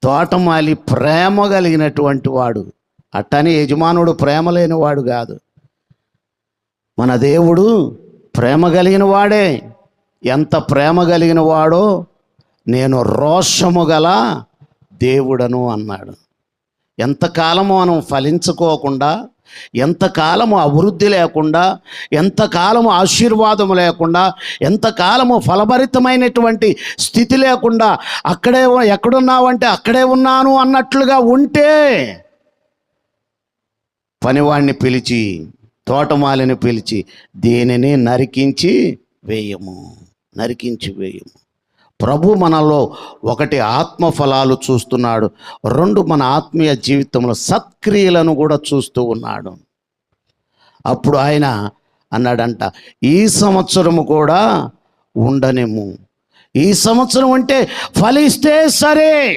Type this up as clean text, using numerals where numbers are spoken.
తోటమాలి ప్రేమ కలిగినటువంటి వాడు, అట్టని యజమానుడు ప్రేమ లేనివాడు కాదు. మన దేవుడు ప్రేమ కలిగిన వాడే. ఎంత ప్రేమ కలిగిన వాడో, నేను రోషము గల దేవుడను అన్నాడు. ఎంతకాలము మనం ఫలించుకోకుండా, ఎంతకాలము అభివృద్ధి లేకుండా, ఎంతకాలము ఆశీర్వాదము లేకుండా, ఎంతకాలము ఫలభరితమైనటువంటి స్థితి లేకుండా అక్కడే ఎక్కడున్నావంటే అక్కడే ఉన్నాను అన్నట్లుగా ఉంటే, పనివాడిని పిలిచి, తోటమాలిని పిలిచి, దీనిని నరికించి వేయము. ప్రభు మనలో ఒకటి ఆత్మఫలాలు చూస్తున్నాడు, రెండు మన ఆత్మీయ జీవితంలో సత్క్రియలను కూడా చూస్తూ ఉన్నాడు. అప్పుడు ఆయన అన్నాడంట, ఈ సంవత్సరము కూడా ఉండనేము. ఈ సంవత్సరం అంటే ఫలిస్తే సరే,